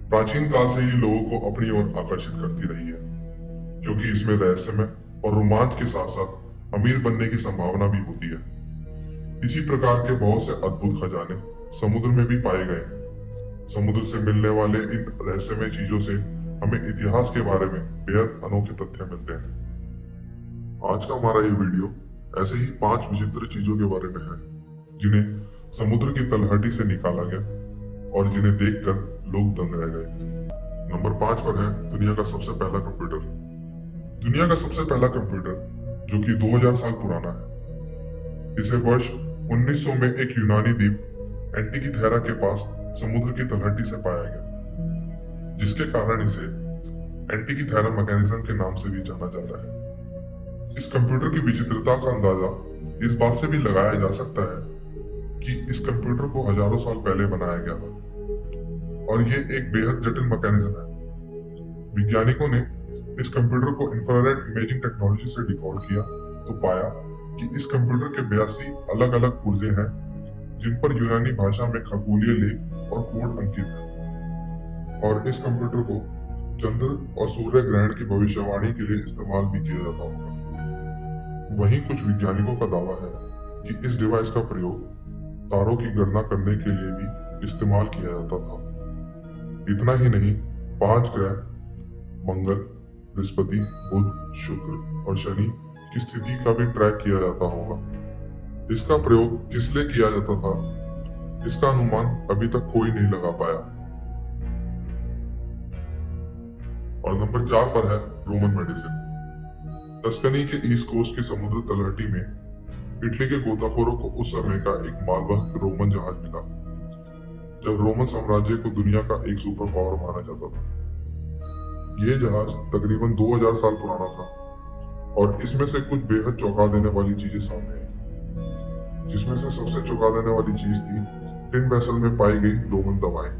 प्राचीन काल से ही लोगों को अपनी ओर आकर्षित करती रही है, क्योंकि इसमें रहस्यमय और रोमांच के साथ साथ अमीर बनने की संभावना भी होती है। इसी प्रकार के बहुत से अद्भुत खजाने समुद्र में भी पाए गए हैं। समुद्र से मिलने वाले इन रहस्यमय चीजों से हमें इतिहास के बारे में बेहद अनोखे तथ्य मिलते हैं। आज का हमारा ये वीडियो ऐसे ही 5 विचित्र चीजों के बारे में है, जिन्हें समुद्र की तलहटी से निकाला गया और जिन्हें देखकर लोग दंग रह गए। नंबर 5 पर है दुनिया का सबसे पहला कंप्यूटर। दुनिया का सबसे पहला कंप्यूटर, जो कि 2000 साल पुराना है, इसे वर्ष 1900 में एक यूनानी द्वीप एंटिकीथेरा के पास समुद्र की तलहटी से पाया गया, जिसके कारण इसे एंटिकीथेरा मैकेनिज्म के नाम से भी जाना जाता है। इस कंप्यूटर की विचित्रता का अंदाजा इस बात से भी लगाया जा सकता है कि इस कंप्यूटर को हजारों साल पहले बनाया गया था और ये एक बेहद जटिल मैकेनिज्म है। वैज्ञानिकों ने इस कंप्यूटर को इंफ्रारेड इमेजिंग टेक्नोलॉजी से डिकोड किया तो पाया कि इस कंप्यूटर के 82 अलग अलग पुर्जे हैं, जिन पर यूनानी भाषा में खगोलीय लेख और कोड अंकित है, और इस कंप्यूटर को चंद्र और सूर्य ग्रहण की भविष्यवाणी के लिए इस्तेमाल भी किया जाता होगा। वहीं कुछ वैज्ञानिकों का दावा है कि इस डिवाइस का प्रयोग तारों की गणना करने के लिए भी इस्तेमाल किया जाता था। इतना ही नहीं, 5 ग्रह मंगल, बृहस्पति, बुध, शुक्र और शनि की स्थिति का भी ट्रैक किया जाता होगा। इसका प्रयोग किस लिए किया जाता था, इसका अनुमान अभी तक कोई नहीं लगा पाया। और नंबर 4 पर है रोमन मेडिसिन। टस्कनी के ईस्ट कोस्ट की समुद्र तलहटी में इटली के गोताखोरों को उस समय का एक मालवाहक रोमन जहाज मिला, जब रोमन साम्राज्य को दुनिया का एक सुपर पावर माना जाता था। यह जहाज तकरीबन 2000 साल पुराना था और इसमें से कुछ बेहद चौंका देने वाली चीजें सामने आई, जिसमें से सबसे चौंका देने वाली चीज थी टिन वेसल में पाई गई रोमन दवाएं।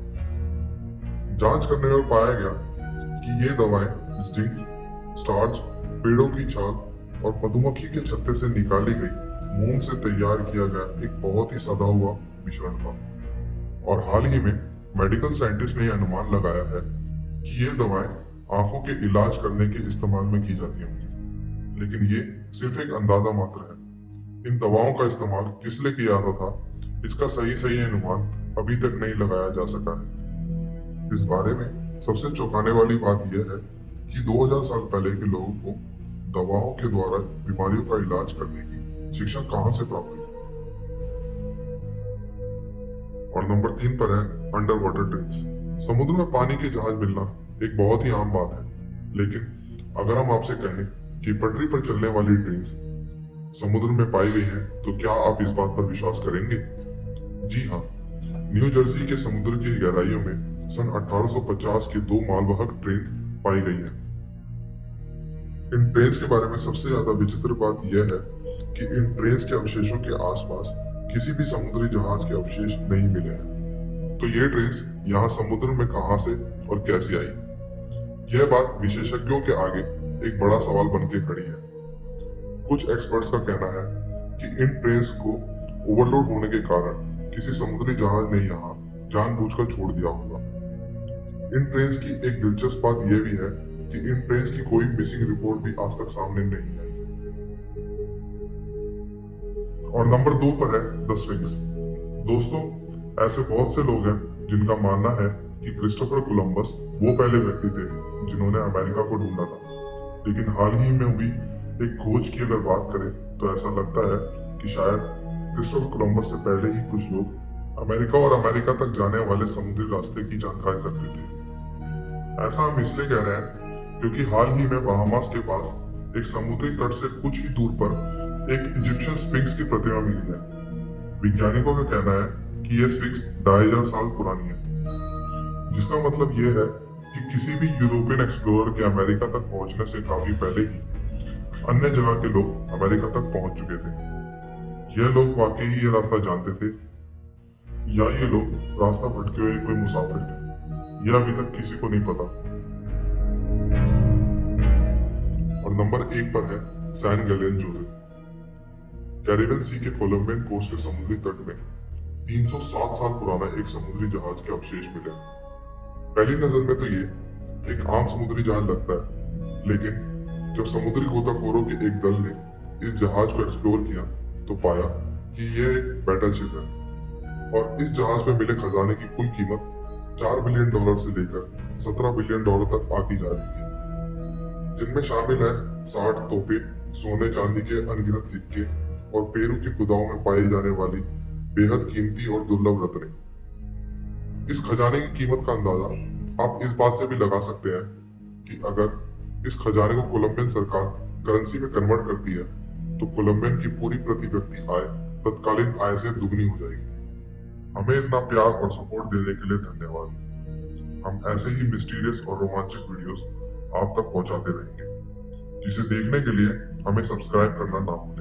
जांच करने में पाया गया कि ये दवाएं जिंक, स्टार्च, पेड़ों की छाल और मधुमक्खी के छत्ते से निकाली गई मोम से तैयार किया गया एक बहुत ही सदा हुआ मिश्रण था। और हाल ही में मेडिकल साइंटिस्ट ने यह अनुमान लगाया है कि ये दवाएं आंखों के इलाज करने के इस्तेमाल में की जाती होंगी, लेकिन ये सिर्फ एक अंदाजा मात्र है। इन दवाओं का इस्तेमाल किस लिए किया जाता था, इसका सही अनुमान अभी तक नहीं लगाया जा सका है। इस बारे में सबसे चौंकाने वाली बात यह है कि 2000 साल पहले के लोगों को दवाओं के द्वारा बीमारियों का इलाज करने की शिक्षा कहां से प्राप्त हुई। और नंबर 3 पर है अंडर वाटर ट्रेन्स। समुद्र में पानी के जहाज मिलना एक बहुत ही आम बात है, लेकिन अगर हम आपसे कहें कि पटरी पर चलने वाली ट्रेन समुद्र में पाई गई है, तो क्या आप इस बात पर विश्वास करेंगे? जी हाँ, न्यू जर्सी के समुद्र की गहराइयों में सन 1850 के 2 मालवाहक ट्रेन पाई गई है। इन ट्रेन्स के बारे में सबसे ज्यादा विचित्र बात यह है कि इन ट्रेन्स के अवशेषों के आसपास किसी भी समुद्री जहाज के अवशेष नहीं मिले हैं। तो ये ट्रेन्स यहाँ समुद्र में कहां से और कैसे आई? यह बात विशेषज्ञों के आगे एक बड़ा सवाल बन के खड़ी है। कुछ एक्सपर्ट्स का कहना है कि इन ट्रेन्स को ओवरलोड होने के कारण किसी समुद्री जहाज ने यहाँ जानबूझकर छोड़ दिया होगा। इन ट्रेन्स की एक दिलचस्प बात यह भी है कि इन ट्रेन्स की कोई मिसिंग रिपोर्ट भी आज तक सामने नहीं आई। और नंबर 2 पर है द स्फिंक्स। दोस्तों, ऐसे बहुत से लोग हैं जिनका मानना है कि क्रिस्टोफर कोलंबस वो पहले व्यक्ति थे जिन्होंने अमेरिका को ढूंढा था, लेकिन हाल ही में हुई एक खोज की अगर बात करें तो ऐसा लगता है कि शायद क्रिस्टोफर कोलंबस से पहले ही कुछ लोग अमेरिका और अमेरिका तक जाने वाले समुद्री रास्ते की जानकारी रखते थे। ऐसा हम इसलिए कह रहे हैं क्योंकि हाल ही में बहामास के पास एक समुद्री तट से कुछ ही दूर पर एक इजिप्शियन स्फिंक्स की प्रतिमा मिली है। वैज्ञानिकों का कहना है कि यह स्फिंक्स 2500 साल पुरानी है, जिसका मतलब यह है कि किसी भी यूरोपियन एक्सप्लोरर के अमेरिका तक पहुंचने से काफी पहले ही अन्य जगह के लोग अमेरिका तक पहुंच चुके थे। यह लोग वाकई ये रास्ता जानते थे या ये लोग रास्ता भटके हुए कोई मुसाफिर थे, यह अभी तक किसी को नहीं पता। और नंबर 1 पर है सैन गैलियन जोसेफ। कैरिबियन सी के कोलंबियन कोस्ट के समुद्री तट में 307 साल पुराना एक समुद्री जहाज के अवशेष मिले। पहली नजर में तो ये एक आम समुद्री जहाज लगता है, लेकिन जब समुद्री गोताखोरों के एक दल ने इस जहाज को एक्सप्लोर किया तो पाया कि यह एक बैटलशिप है और इस जहाज में मिले खजाने की कुल कीमत $4 बिलियन से लेकर $17 बिलियन तक आकी जा रही है, जिनमें शामिल है 60 तोपे, सोने चांदी के अनगिनत सिक्के और पेरू की खुदाओं में पाई जाने वाली बेहद कीमती और दुर्लभ रत्नें। इस खजाने की कीमत का अंदाजा आप इस बात से भी लगा सकते हैं कि अगर इस खजाने को कोलंबियन सरकार करेंसी में कन्वर्ट करती है तो कोलंबियन की पूरी प्रति व्यक्ति आय तत्कालीन आय से दुगनी हो जाएगी। हमें इतना प्यार और सपोर्ट देने के लिए धन्यवाद। हम ऐसे ही मिस्टीरियस और रोमांचक वीडियोस आप तक पहुंचाते रहेंगे, जिसे देखने के लिए हमें सब्सक्राइब करना ना भूलें।